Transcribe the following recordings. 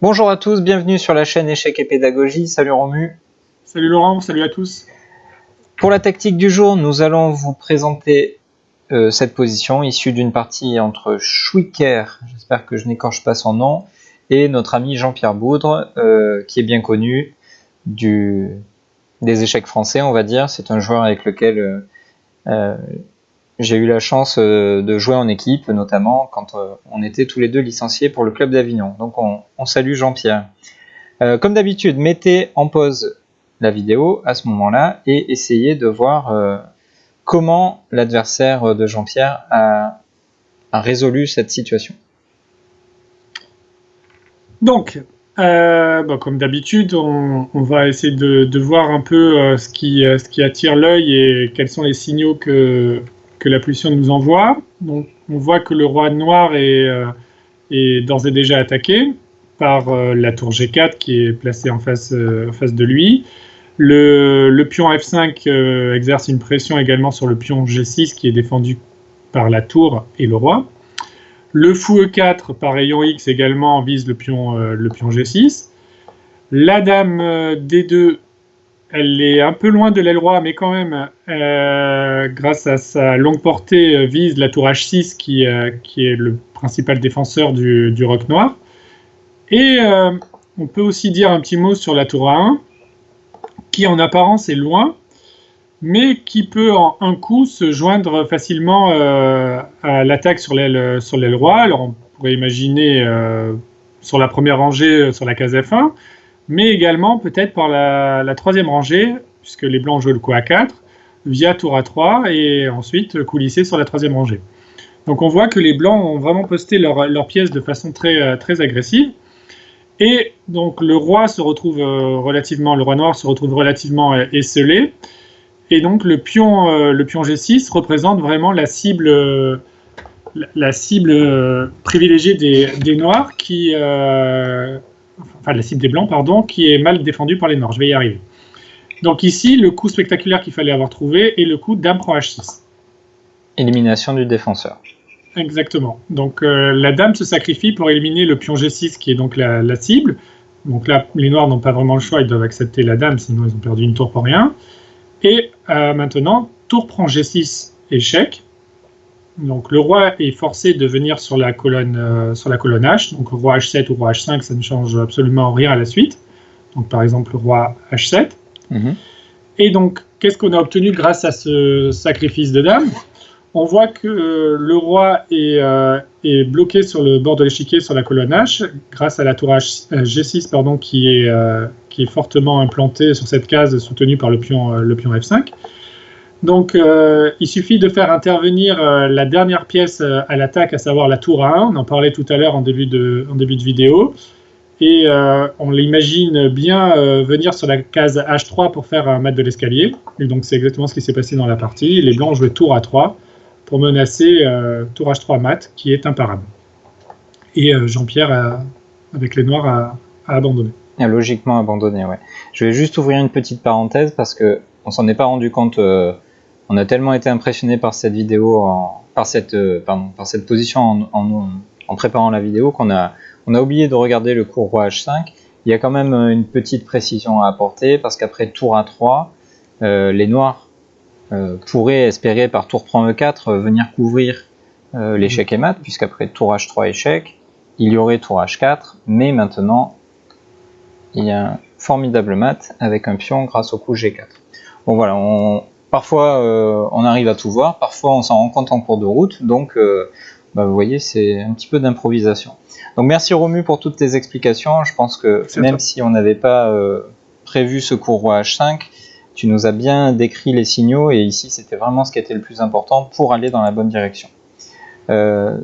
Bonjour à tous, bienvenue sur la chaîne Échecs et Pédagogie. Salut Romu. Salut Laurent, salut à tous. Pour la tactique du jour, nous allons vous présenter cette position issue d'une partie entre Schwicker, j'espère que je n'écorche pas son nom, et notre ami Jean-Pierre Boudre, qui est bien connu des échecs français, on va dire. C'est un joueur avec lequel j'ai eu la chance de jouer en équipe, notamment quand on était tous les deux licenciés pour le club d'Avignon. Donc on salue Jean-Pierre. Comme d'habitude, mettez en pause la vidéo à ce moment-là et essayez de voir comment l'adversaire de Jean-Pierre a résolu cette situation. Donc, comme d'habitude, on va essayer de voir un peu ce qui attire l'œil et quels sont les signaux que la position nous envoie. Donc, on voit que le roi noir est d'ores et déjà attaqué par la tour G4 qui est placée en face de lui. Le pion F5 exerce une pression également sur le pion G6 qui est défendu par la tour et le roi. Le fou E4 par rayon X également vise le pion G6. La dame D2, elle est un peu loin de l'aile roi, mais quand même, grâce à sa longue portée, vise la tour H6 qui est le principal défenseur du roc noir. Et on peut aussi dire un petit mot sur la tour A1, qui en apparence est loin, mais qui peut en un coup se joindre facilement à l'attaque sur l'aile roi. Alors on pourrait imaginer sur la première rangée, sur la case F1, mais également peut-être par la troisième rangée, puisque les blancs jouent le coup A4, via tour A3, et ensuite coulisser sur la troisième rangée. Donc on voit que les blancs ont vraiment posté leurs pièces de façon très agressive. Et donc le roi noir se retrouve relativement esselé. Et donc le pion G6 représente vraiment la cible privilégiée des noirs, la cible des blancs, pardon, qui est mal défendue par les noirs. Je vais y arriver. Donc ici, le coup spectaculaire qu'il fallait avoir trouvé est le coup dame prend H6. Élimination du défenseur. Exactement. Donc la dame se sacrifie pour éliminer le pion G6 qui est donc la cible. Donc là, les noirs n'ont pas vraiment le choix, ils doivent accepter la dame, sinon ils ont perdu une tour pour rien. Et maintenant, tour prend G6, échec. Donc le roi est forcé de venir sur la colonne H. Donc roi H7 ou roi H5, ça ne change absolument rien à la suite. Donc par exemple, le roi H7. Et donc, qu'est-ce qu'on a obtenu grâce à ce sacrifice de dame ? On voit que le roi est bloqué sur le bord de l'échiquier sur la colonne H, grâce à la tour G6 pardon, qui est fortement implantée sur cette case, soutenue par le pion F5. Donc il suffit de faire intervenir la dernière pièce à l'attaque, à savoir la tour A1, on en parlait tout à l'heure en début de vidéo, et on l'imagine bien venir sur la case H3 pour faire un mat de l'escalier, et donc c'est exactement ce qui s'est passé dans la partie. Les blancs ont joué tour A3 pour menacer tour H3 mat, qui est imparable. Et Jean-Pierre, avec les noirs, a abandonné. A logiquement abandonné, ouais. Je vais juste ouvrir une petite parenthèse parce que on s'en est pas rendu compte. On a tellement été impressionné par cette vidéo, par cette position en préparant la vidéo qu'on a oublié de regarder le coup roi H5. Il y a quand même une petite précision à apporter parce qu'après tour A3, les noirs pourrait espérer par tour prend E4 venir couvrir l'échec et mat, puisqu'après tour H3 échec, il y aurait tour H4, mais maintenant il y a un formidable mat avec un pion grâce au coup G4. Bon voilà, parfois on arrive à tout voir, parfois on s'en rend compte en cours de route, donc vous voyez, c'est un petit peu d'improvisation. Donc merci Romu pour toutes tes explications. Je pense que même si on n'avait pas prévu ce coup roi H5, tu nous as bien décrit les signaux, et ici c'était vraiment ce qui était le plus important pour aller dans la bonne direction.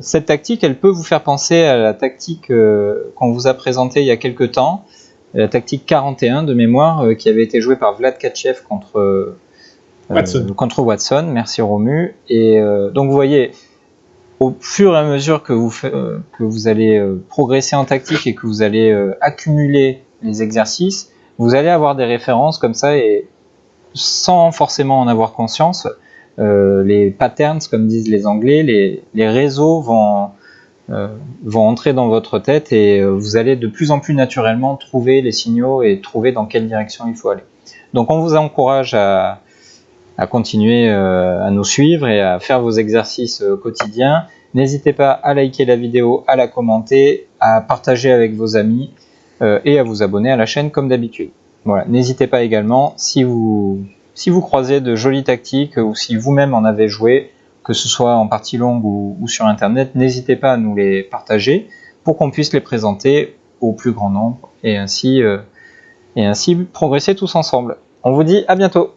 Cette tactique, elle peut vous faire penser à la tactique qu'on vous a présentée il y a quelques temps, la tactique 41 de mémoire, qui avait été jouée par Vlad Tkachev contre Watson. Merci Romu. Et donc vous voyez, au fur et à mesure que vous allez progresser en tactique et que vous allez accumuler les exercices, vous allez avoir des références comme ça, et sans forcément en avoir conscience, les patterns, comme disent les Anglais, les réseaux vont vont entrer dans votre tête et vous allez de plus en plus naturellement trouver les signaux et trouver dans quelle direction il faut aller. Donc on vous encourage à continuer à nous suivre et à faire vos exercices quotidiens. N'hésitez pas à liker la vidéo, à la commenter, à partager avec vos amis et à vous abonner à la chaîne comme d'habitude. Voilà. N'hésitez pas également, si vous croisez de jolies tactiques ou si vous-même en avez joué, que ce soit en partie longue ou sur internet, n'hésitez pas à nous les partager pour qu'on puisse les présenter au plus grand nombre et ainsi progresser tous ensemble. On vous dit à bientôt.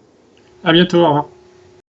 À bientôt, au revoir.